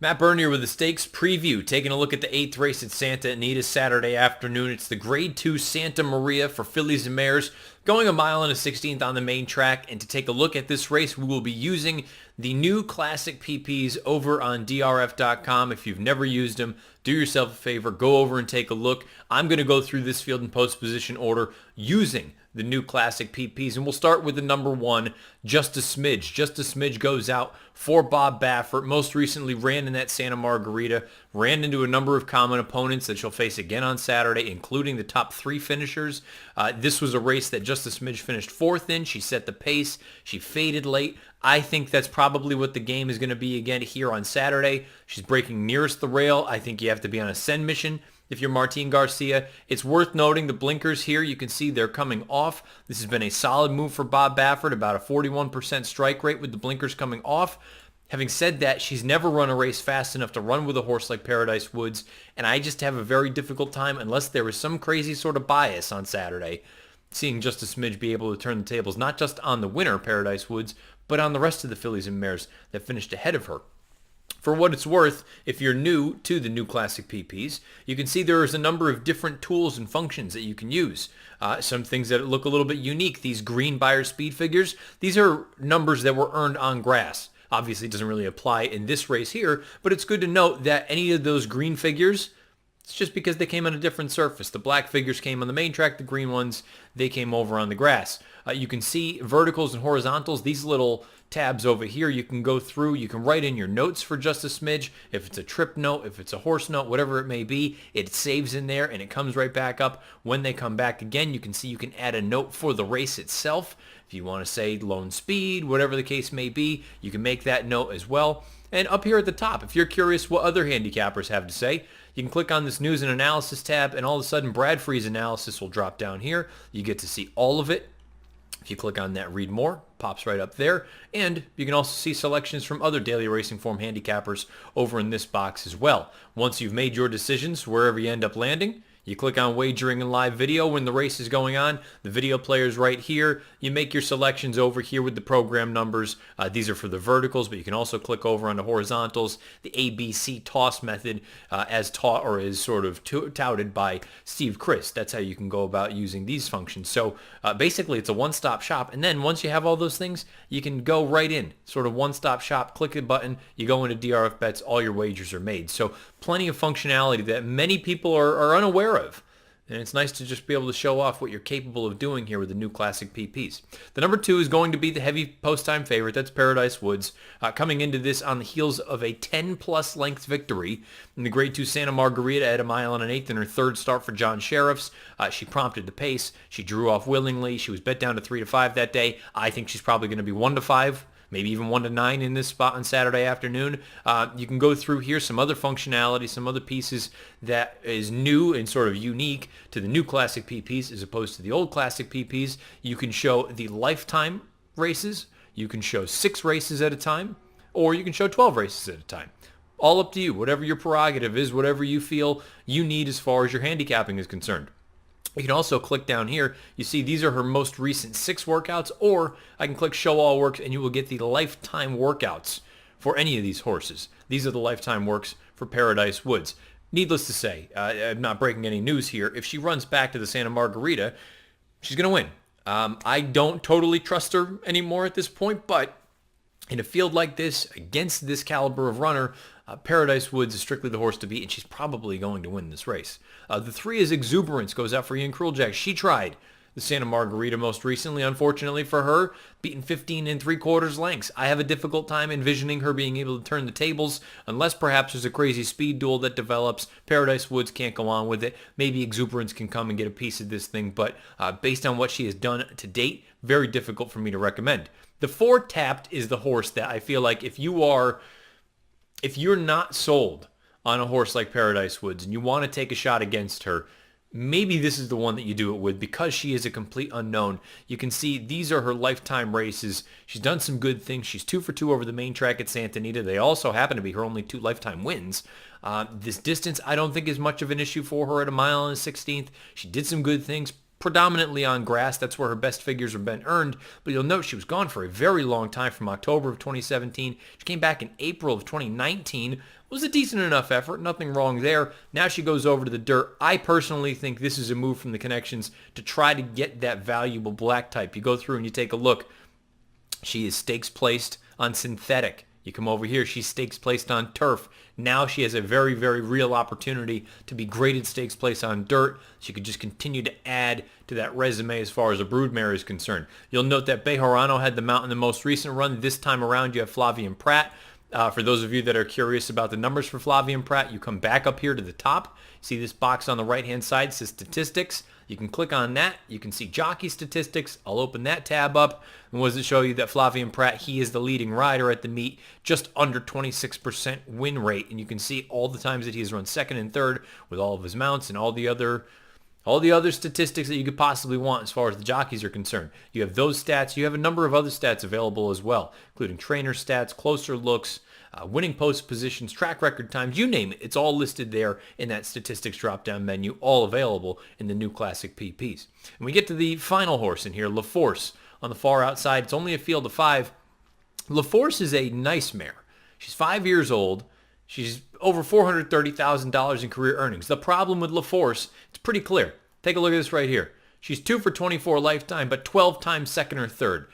Matt Bernier with the stakes preview, taking a look at the 8th race at Santa Anita Saturday afternoon. It's the Grade 2 Santa Maria for fillies and mares, going a mile and a 16th on the main track. And to take a look at this race, we will be using the new Classic Peepees over on DRF.com. If you've never used them, do yourself a favor, go over and take a look. I'm going to go through this field in post position order using the new Classic Peepees, and we'll start with the number 1, Just a Smidge. Just a Smidge goes out for Bob Baffert. Most recently ran in that Santa Margarita, ran into a number of common opponents that she'll face again on Saturday, including the top 3 finishers. This was a race that Just a Smidge finished 4th in. She set the pace. She faded late. I think that's probably what the game is going to be again here on Saturday. She's breaking nearest the rail. I think you have to be on a send mission if you're Martin Garcia. It's worth noting the blinkers here. You can see they're coming off. This has been a solid move for Bob Baffert, about a 41% strike rate with the blinkers coming off. Having said that, she's never run a race fast enough to run with a horse like Paradise Woods, and I just have a very difficult time, unless there is some crazy sort of bias on Saturday, seeing Just a Smidge be able to turn the tables, not just on the winner, Paradise Woods, but on the rest of the fillies and mares that finished ahead of her. For what it's worth, if you're new to the new Classic Peepees, you can see there is a number of different tools and functions that you can use. Some things that look a little bit unique. These green Beyer speed figures, these are numbers that were earned on grass. Obviously, it doesn't really apply in this race here, but it's good to note that any of those green figures, it's just because they came on a different surface. The black figures came on the main track. The green ones, they came over on the grass. You can see verticals and horizontals. These little tabs over here, you can go through. You can write in your notes for Just a Smidge. If it's a trip note, if it's a horse note, whatever it may be, it saves in there and it comes right back up. When they come back again, you can see you can add a note for the race itself. If you want to say lone speed, whatever the case may be, you can make that note as well. And up here at the top, if you're curious what other handicappers have to say, you can click on this News and Analysis tab, and all of a sudden Bradfree's analysis will drop down here. You get to see all of it. If you click on that Read More, pops right up there. And you can also see selections from other daily racing form handicappers over in this box as well. Once you've made your decisions, wherever you end up landing, you click on Wagering and Live Video when the race is going on. The video player is right here. You make your selections over here with the program numbers. These are for the verticals, but you can also click over on the horizontals. The ABC toss method, as taught or is sort of touted by Steve Chris. That's how you can go about using these functions. So basically, it's a one-stop shop. And then once you have all those things, you can go right in. Sort of one-stop shop. Click a button. You go into DRF Bets. All your wagers are made. So plenty of functionality that many people are unaware of. And it's nice to just be able to show off what you're capable of doing here with the new Classic Peepees. The number 2 is going to be the heavy post-time favorite. That's Paradise Woods. Coming into this on the heels of a 10-plus length victory in the Grade 2 Santa Margarita at a mile and an eighth in her 3rd start for John Sheriff's. She prompted the pace. She drew off willingly. She was bet down to 3-5 that day. I think she's probably going to be 1-5. Maybe even 1-9 in this spot on Saturday afternoon. You can go through here some other functionality, some other pieces that is new and sort of unique to the new Classic Peepees as opposed to the old Classic Peepees. You can show the lifetime races. You can show 6 races at a time, or you can show 12 races at a time. All up to you, whatever your prerogative is, whatever you feel you need as far as your handicapping is concerned. You can also click down here. You see these are her most recent 6 workouts, or I can click Show All Works and you will get the lifetime workouts for any of these horses. These are the lifetime works for Paradise Woods. Needless to say, I'm not breaking any news here. If she runs back to the Santa Margarita, she's going to win. I don't totally trust her anymore at this point, but in a field like this, against this caliber of runner, Paradise Woods is strictly the horse to beat, and she's probably going to win this race. The 3 is Exuberance, goes out for Ian Crueljack. She tried the Santa Margarita most recently, unfortunately for her, beaten 15 3/4 lengths. I have a difficult time envisioning her being able to turn the tables, unless perhaps there's a crazy speed duel that develops. Paradise Woods can't go on with it. Maybe Exuberance can come and get a piece of this thing, but based on what she has done to date, very difficult for me to recommend. The 4 Tapped is the horse that I feel like if you're not sold on a horse like Paradise Woods and you want to take a shot against her, maybe this is the one that you do it with because she is a complete unknown. You can see these are her lifetime races. She's done some good things. She's 2 for 2 over the main track at Santa Anita. They also happen to be her only 2 lifetime wins. This distance I don't think is much of an issue for her at a mile and a 16th. She did some good things. predominantly on grass. That's where her best figures have been earned. But you'll note she was gone for a very long time from October of 2017. She came back in April of 2019. It was a decent enough effort. Nothing wrong there. Now she goes over to the dirt. I personally think this is a move from the connections to try to get that valuable black type. You go through and you take a look. She is stakes placed on synthetic. You come over here, she's stakes placed on turf. Now she has a very, very real opportunity to be graded stakes placed on dirt. She could just continue to add to that resume as far as a broodmare is concerned. You'll note that Bejarano had the mount in the most recent run. This time around, you have Flavien Prat. For those of you that are curious about the numbers for Flavien Prat, you come back up here to the top. See this box on the right-hand side says statistics. You can click on that. You can see jockey statistics. I'll open that tab up. And what does it show you? That Flavien Prat, he is the leading rider at the meet, just under 26% win rate. And you can see all the times that he has run second and third with all of his mounts and all the other statistics that you could possibly want as far as the jockeys are concerned. You have those stats. You have a number of other stats available as well, including trainer stats, closer looks, winning post positions, track record times, you name it. It's all listed there in that statistics drop-down menu, all available in the new Classic Peepees. And we get to the final horse in here, LaForce, on the far outside. It's only a field of 5. LaForce is a nice mare. She's 5 years old. She's over $430,000 in career earnings. The problem with LaForce, it's pretty clear. Take a look at this right here. She's 2 for 24 lifetime, but 12 times second or third.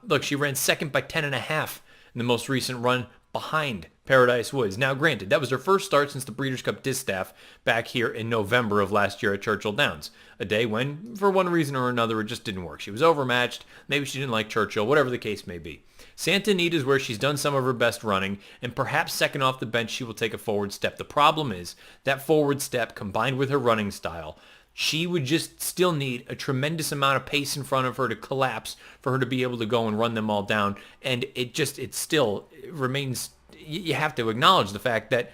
Look, she ran second by 10.5 in the most recent run behind Paradise Woods. Now, granted, that was her first start since the Breeders' Cup Distaff back here in November of last year at Churchill Downs. A day when, for one reason or another, it just didn't work. She was overmatched. Maybe she didn't like Churchill, whatever the case may be. Santa Anita is where she's done some of her best running, and perhaps second off the bench, she will take a forward step. The problem is that forward step, combined with her running style, she would just still need a tremendous amount of pace in front of her to collapse for her to be able to go and run them all down. And it still remains, you have to acknowledge the fact that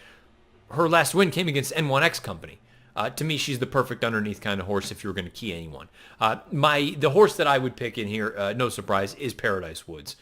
her last win came against N1X Company. To me, she's the perfect underneath kind of horse if you were going to key anyone. The horse that I would pick in here, no surprise, is Paradise Woods.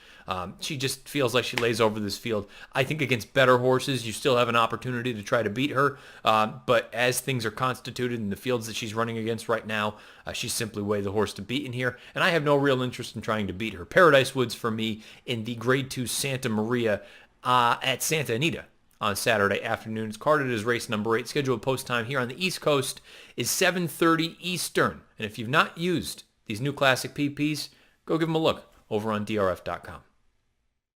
She just feels like she lays over this field. I think against better horses, you still have an opportunity to try to beat her. But as things are constituted in the fields that she's running against right now, she's simply way the horse to beat in here. And I have no real interest in trying to beat her. Paradise Woods for me in the Grade 2 Santa Maria at Santa Anita on Saturday afternoon. It's carded as race number 8. Scheduled post time here on the East Coast is 7:30 Eastern. And if you've not used these new Classic Peepees, go give them a look over on DRF.com.